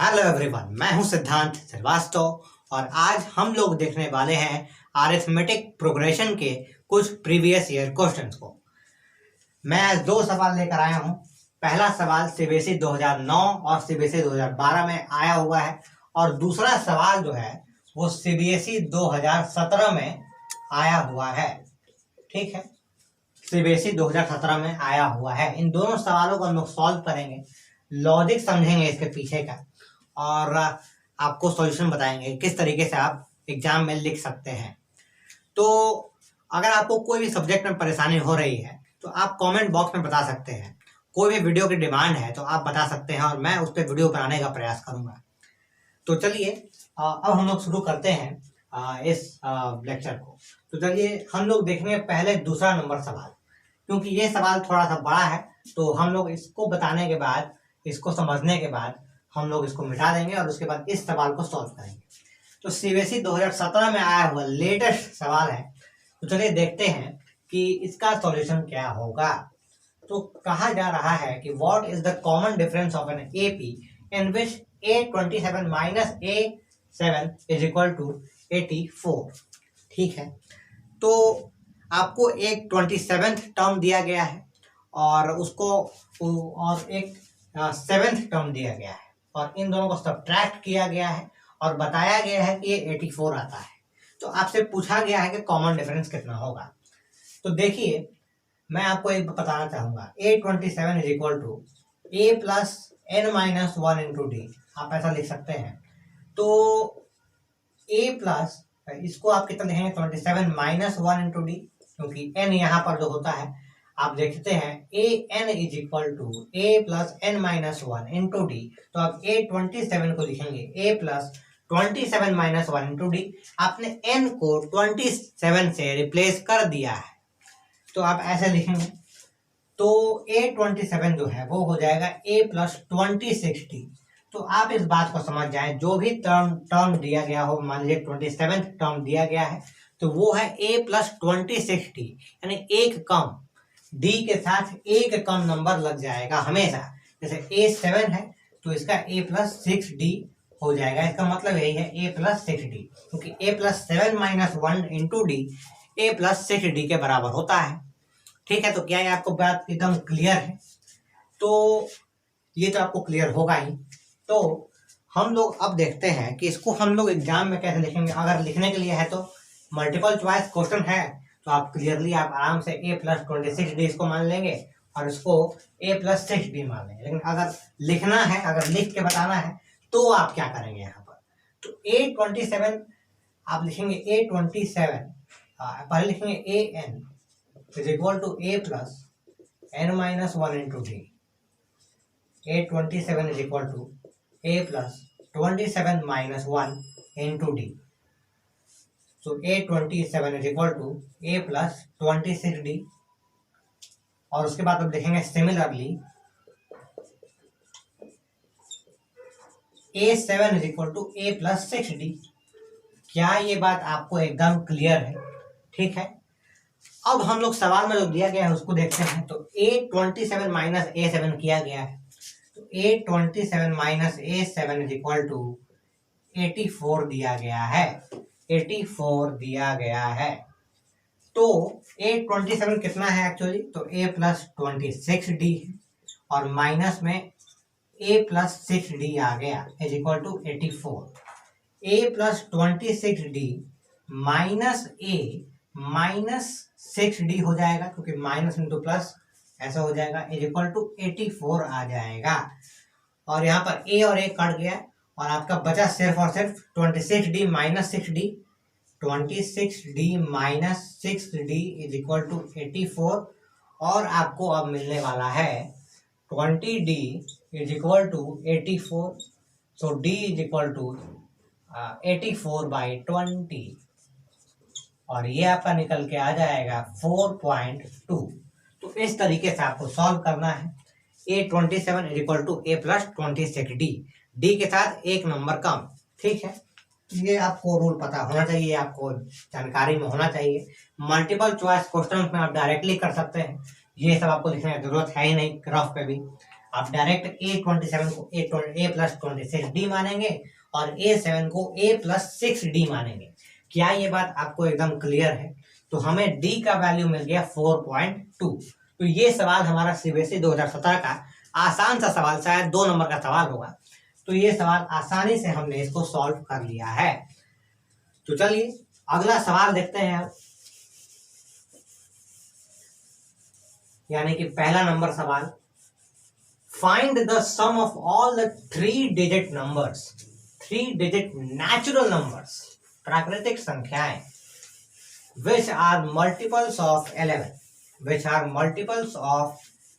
Hello everyone, मैं हूं सिद्धांत श्रीवास्तव और आज हम लोग देखने वाले हैं अरिथमेटिक प्रोग्रेशन के कुछ प्रीवियस ईयर क्वेश्चंस को। मैं आज दो सवाल लेकर आया हूं। पहला सवाल सीबीएसई 2009 और सीबीएसई 2012 में आया हुआ है और दूसरा सवाल जो है वो सीबीएसई 2017 में आया हुआ है। ठीक है, सीबीएसई 2017 में आया हुआ है। इन दोनों सवालों को हम लोग सॉल्व करेंगे, लॉजिक समझेंगे इसके पीछे का और आपको सॉल्यूशन बताएंगे किस तरीके से आप एग्जाम में लिख सकते हैं। तो अगर आपको कोई भी सब्जेक्ट में परेशानी हो रही है तो आप कमेंट बॉक्स में बता सकते हैं। कोई भी वीडियो की डिमांड है तो आप बता सकते हैं और मैं उस पर वीडियो बनाने का प्रयास करूंगा। तो चलिए अब हम लोग शुरू करते हैं इस लेक्चर को। तो चलिए हम लोग देखेंगे पहले दूसरा नंबर सवाल, क्योंकि ये सवाल थोड़ा सा बड़ा है तो हम लोग इसको बताने के बाद, इसको समझने के बाद हम लोग इसको मिटा देंगे और उसके बाद इस सवाल को सॉल्व करेंगे। तो सीबीएसई 2017 में आया हुआ लेटेस्ट सवाल है। तो चलिए देखते हैं कि इसका सॉल्यूशन क्या होगा। तो कहा जा रहा है कि what is the common difference of an AP in which A27 minus A7 is equal to 84। ठीक है, तो आपको एक 27th टर्म दिया गया है और उसको और एक 7th टर्म दिया गया है और इन दोनों को सब्ट्रैक्ट किया गया है और बताया गया है कि ये 84 आता है। तो आपसे पूछा गया है कि कॉमन डिफरेंस कितना होगा। तो देखिए, मैं आपको एक बताना चाहूंगा, A27 is equal to A plus N minus 1 into D. आप ऐसा लिख सकते हैं। तो A प्लस, इसको आप कितना लिखेंगे, 27 माइनस 1 इंटू डी, क्योंकि n यहाँ पर जो होता है आप देखते हैं A N is equal to A plus N minus 1 into D. तो आप A27 को लिखेंगे A plus 27 minus 1 into D. आपने n को 27 से रिप्लेस कर दिया है तो आप ऐसे लिखेंगे। तो A27 जो है वो हो जाएगा A प्लस 26D। तो आप इस बात को समझ जाएं, जो भी टर्म दिया गया हो, मान लीजिए 27th टर्म दिया गया है तो वो है A प्लस 26D, यानी एक कम D के साथ एक कम नंबर लग जाएगा हमेशा। जैसे A7 है तो इसका A प्लस 6D हो जाएगा। इसका मतलब यही है A प्लस 6D, क्योंकि A plus 7 minus 1 into D A plus 6D के बराबर होता है। ठीक है, तो क्या ये आपको बात एकदम क्लियर है? तो ये तो आपको क्लियर होगा ही। तो हम लोग अब देखते हैं कि इसको हम लोग एग्जाम में कैसे लिखेंगे। अगर लिखने के लिए है तो मल्टीपल चॉइस क्वेश्चन है तो आप क्लियरली आप आराम से A प्लस 26D इसको मान लेंगे और इसको A प्लस 6D मान लेंगे। लेकिन अगर लिखना है, अगर लिख के बताना है तो आप क्या करेंगे यहाँ पर। तो A27 आप लिखेंगे A27, पहले लिखेंगे AN is equal to A plus N minus 1 into D. A27 is equal to A plus 27 minus 1 into D. So A27 is equal to A plus 26D। और उसके बाद आप देखेंगे similarly A7 is equal to A plus 6D। क्या ये बात आपको एकदम क्लियर है? ठीक है, अब हम लोग सवाल में जो दिया गया है उसको देखते हैं। तो A27 माइनस A7 किया गया है, तो A27 minus A7 is equal to 84 दिया गया है। 84 दिया गया है। तो A27 कितना है एक्चुअली, तो A प्लस 26D है और माइनस में A प्लस 6D आ गया is equal to 84। A plus 26D minus A minus 6D हो जाएगा, क्योंकि माइनस इंटू प्लस ऐसा हो जाएगा, इज इक्वल टू 84 आ जाएगा। और यहाँ पर A और A कट गया और आपका बचा सिर्फ और सिर्फ 26D minus 6D। 26D minus 6D is equal to 84 और आपको अब मिलने वाला है 20D is equal to 84। So D is equal to 84 by 20 और ये आपका निकल के आ जाएगा 4.2। तो इस तरीके से आपको सॉल्व करना है। A27 is equal to A plus 26D, D के साथ एक नंबर कम। ठीक है, ये आपको रूल पता होना चाहिए, आपको जानकारी में होना चाहिए। मल्टीपल चॉइस क्वेश्चन में आप डायरेक्टली कर सकते हैं, ये सब आपको लिखने की जरूरत है ही नहीं रफ पे भी। आप डायरेक्ट A27 को A+26D मानेंगे और A7 को A+6D मानेंगे। क्या ये बात आपको एकदम क्लियर है? तो हमें D का वैल्यू मिल गया 4.2। तो ये सवाल हमारा सीबीएसई 2017 का आसान सा सवाल, शायद 2 नंबर का सवाल होगा। तो ये सवाल आसानी से हमने इसको सॉल्व कर लिया है। तो चलिए अगला सवाल देखते हैं आप, यानी कि पहला नंबर सवाल, find the sum of all the 3 digit numbers, 3 digit natural numbers, प्राकृतिक संख्याएं, which are multiples of 11, which are multiples of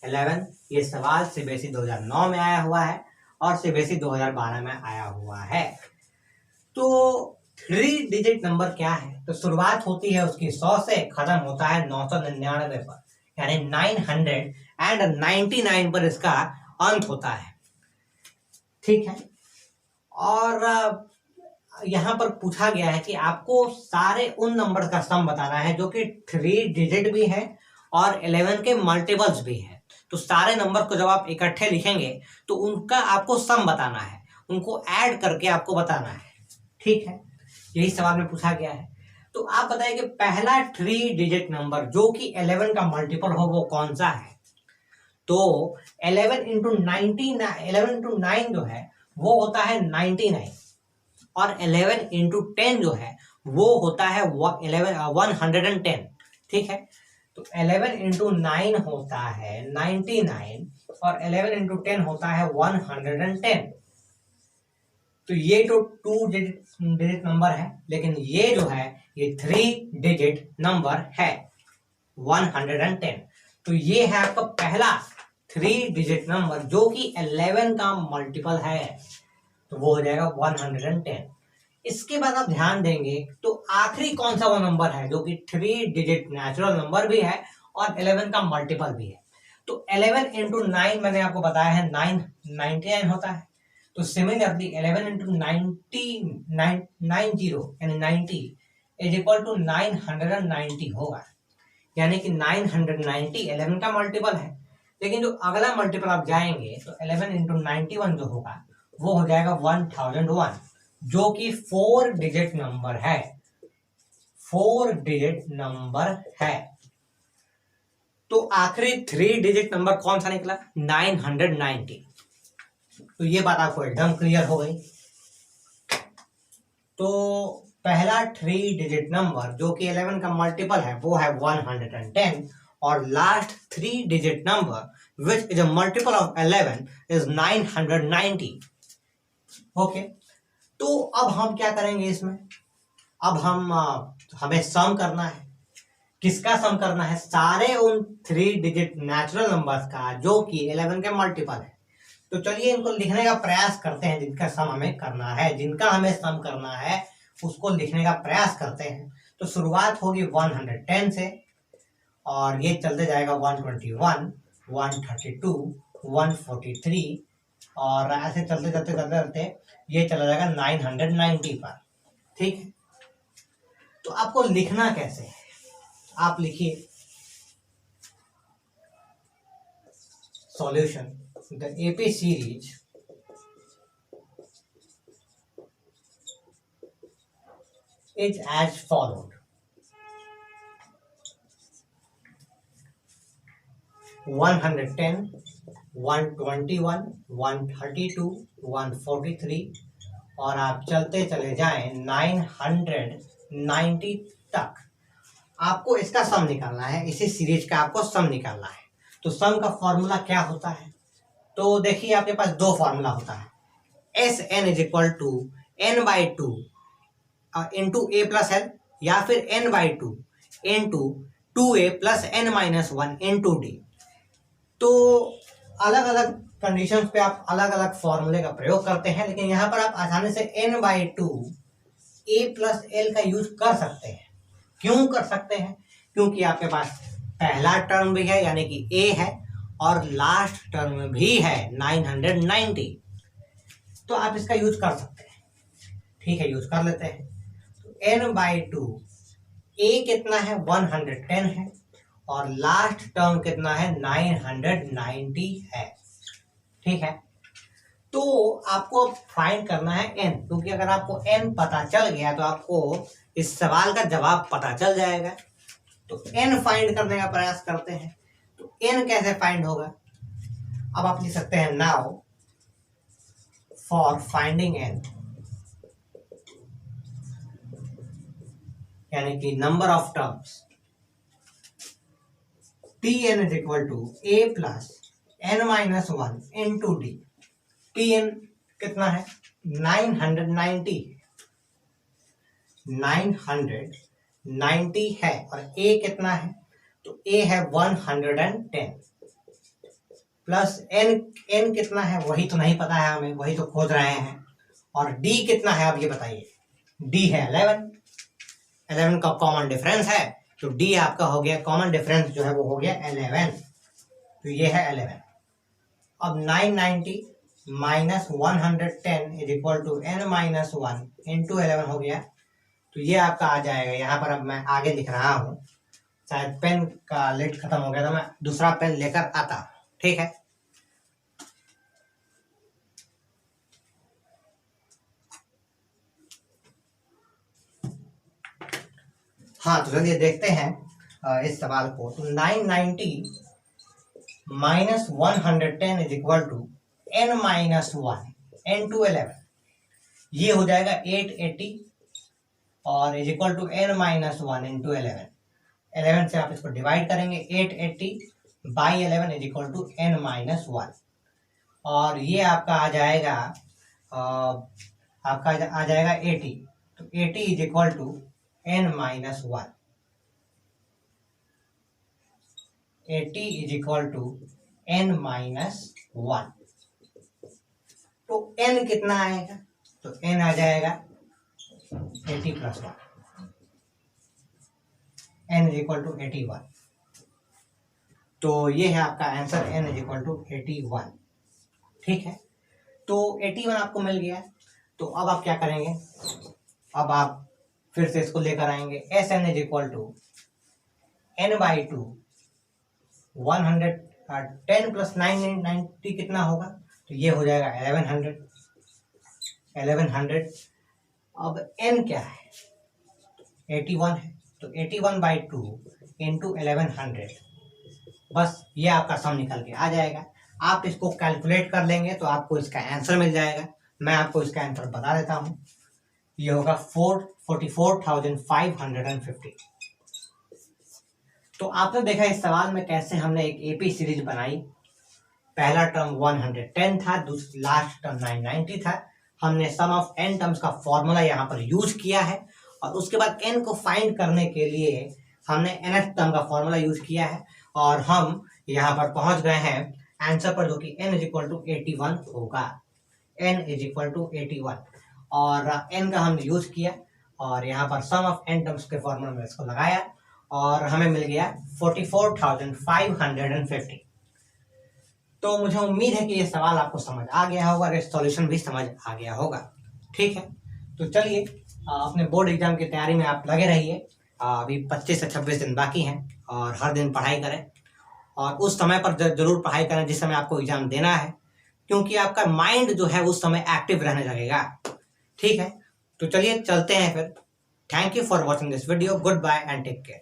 11। ये सवाल सीबीएसई 2009 में आया हुआ है और सीबीएसई 2012 में आया हुआ है। तो 3 डिजिट नंबर क्या है? तो शुरुआत होती है उसकी 100 से, खत्म होता है 999 पर, यानी 999 पर इसका अंत होता है। ठीक है। और यहाँ पर पूछा गया है कि आपको सारे उन नंबर का सम बताना है जो कि 3 डिजिट भी है और 11 के मल्टीपल्स भी है। तो सारे नंबर को जब आप इकट्ठे लिखेंगे तो उनका आपको सम बताना है, उनको ऐड करके आपको बताना है। ठीक है, यही सवाल में पूछा गया है। तो आप बताइए कि पहला 3 डिजिट नंबर जो कि 11 का मल्टीपल हो वो कौन सा है? तो 11 इंटू 9 जो है वो होता है 99 और 11 इंटू 10 जो है वो होता है 110। ठीक है, तो 11 इंटू 9 होता है 99 और 11 इंटू 10 होता है 110। तो ये तो 2 डिजिट नंबर है, लेकिन ये जो है ये 3 डिजिट नंबर है 110। तो ये है आपका पहला 3 डिजिट नंबर जो कि 11 का मल्टीपल है, तो वो हो जाएगा 110। इसके बाद आप ध्यान देंगे तो आखिरी कौन सा वो नंबर है जो कि 3 डिजिट नेचुरल नंबर भी है और 11 का मल्टीपल भी है। तो 11 इंटू 9 मैंने आपको बताया है 99 होता है। तो सिमिलरली 11 इंटू 90 यानी 90 इज इक्वल टू 990 होगा, यानी कि 990 11 का मल्टीपल है। लेकिन जो अगला मल्टीपल आप जाएंगे तो 11 इंटू 91 जो होगा वो हो जाएगा 1001, जो कि 4 डिजिट नंबर है, 4 डिजिट नंबर है। तो आखिरी 3 डिजिट नंबर कौन सा निकला? 990। तो ये बात आपको एकदम क्लियर हो गई। तो पहला 3 डिजिट नंबर जो कि 11 का मल्टीपल है वो है 110 और last 3 digit number which is a multiple of 11 is 990। Okay, तो अब हम क्या करेंगे इसमें? अब हमें सम करना है। किसका सम करना है? सारे उन 3 डिजिट नेचुरल नंबर्स का जो कि 11 के मल्टीपल है। तो चलिए इनको लिखने का प्रयास करते हैं, जिनका सम हमें करना है, जिनका हमें सम करना है उसको लिखने का प्रयास करते हैं। तो शुरुआत होगी 110 से और ये चलते जाएगा 121, 132, 143 और ऐसे चलते चलते चलते चलते ये चला जाएगा 990 पर। ठीक है, तो आपको लिखना कैसे है? आप लिखिए solution the AP series is as followed. 110, 121, 132, 143 और आप चलते चले जाएं 990 तक। आपको इसका सम निकालना है, इसी सीरीज का आपको सम निकालना है। तो सम का फॉर्मूला क्या होता है? तो देखिए आपके पास 2 फॉर्मूला होता है। Sn is equal to n/2 into a plus L या फिर n/2 into 2a plus n-1 into D. तो अलग अलग कंडीशंस पे आप अलग अलग फॉर्मूले का प्रयोग करते हैं, लेकिन यहाँ पर आप आसानी से n/2 a प्लस एल का यूज कर सकते हैं। क्यों कर सकते हैं? क्योंकि आपके पास पहला टर्म भी है यानी कि a है और लास्ट टर्म भी है 990, तो आप इसका यूज कर सकते हैं। ठीक है, यूज कर लेते हैं। तो n/2 a कितना है? 110 है और लास्ट टर्म कितना है? 990 है। ठीक है। तो आपको फाइंड करना है n, क्योंकि अगर आपको n पता चल गया तो आपको इस सवाल का जवाब पता चल जाएगा। तो n फाइंड करने का प्रयास करते हैं। तो n कैसे फाइंड होगा? अब आप लिख सकते हैं नाउ फॉर फाइंडिंग n, यानी कि number of terms, Tn is equal to a plus n minus 1 into D. Tn कितना है? 990 है। और a कितना है? तो a है 110 प्लस n कितना है वही तो नहीं पता है हमें, वही तो खोज रहे हैं। और d कितना है आप ये बताइए? d है 11 का कॉमन डिफरेंस है, तो d आपका हो गया, कॉमन डिफरेंस जो है वो हो गया 11। तो ये है 11। अब 990 minus 110 is equal to n minus 1 into 11 हो गया। तो ये आपका आ जाएगा। यहाँ पर अब मैं आगे लिख रहा हूँ, शायद पेन का लिड खत्म हो गया तो मैं दूसरा पेन लेकर आता हूँ, ठीक है। हाँ, तो चलिए देखते हैं इस सवाल को। तो 990 minus 110 is equal to n minus 1 into 11, ये हो जाएगा 880 और is equal to n minus 1 into 11 से आप इसको डिवाइड करेंगे। 880 by 11 is equal to n minus 1, और ये आपका आ जाएगा 80। तो 80 is equal to n minus 1। 80 is equal to n minus 1। तो n कितना आएगा? तो n आ जाएगा 80 plus 1, n is equal to 81। तो ये है आपका answer, n is equal to 81, ठीक है। तो 81 आपको मिल गया। तो अब आप क्या करेंगे? अब आप फिर से इसको लेकर आएंगे। Sn is equal to n by 2, 110 plus 990 कितना होगा? तो ये हो जाएगा 1100। अब n क्या है? 81 है। तो 81 बाई 2 इंटू 1100, बस ये आपका सम निकल के आ जाएगा। आप इसको कैलकुलेट कर लेंगे तो आपको इसका आंसर मिल जाएगा। मैं आपको इसका आंसर बता देता हूँ, ये होगा 44,550। तो आपने देखा इस सवाल में कैसे हमने एक एपी सीरीज बनाई। पहला टर्म 110 था, लास्ट टर्म 990 था। हमने सम ऑफ n टर्म्स का फॉर्मूला यहाँ पर यूज किया है, और उसके बाद n को फाइंड करने के लिए हमने nth टर्म का फॉर्मूला यूज किया है, और हम यहाँ पर पहुंच गए हैं आंसर पर, जो कि n इज इक्वल टू 81 होगा। n इज इक्वल टू 81, और n का हमने यूज किया, और यहाँ पर सम ऑफ n टर्म्स के फॉर्मूला में इसको लगाया, और हमें मिल गया 44,550। तो मुझे उम्मीद है कि ये सवाल आपको समझ आ गया होगा और सॉल्यूशन भी समझ आ गया होगा, ठीक है। तो चलिए अपने बोर्ड एग्जाम की तैयारी में आप लगे रहिए। अभी 25 से 26 दिन बाकी हैं, और हर दिन पढ़ाई करें, और उस समय पर जरूर पढ़ाई करें जिस समय आपको एग्जाम देना है, क्योंकि आपका माइंड जो है उस समय एक्टिव रहने लगेगा, ठीक है। तो चलिए चलते हैं फिर। Thank you for watching this video. Goodbye and take care.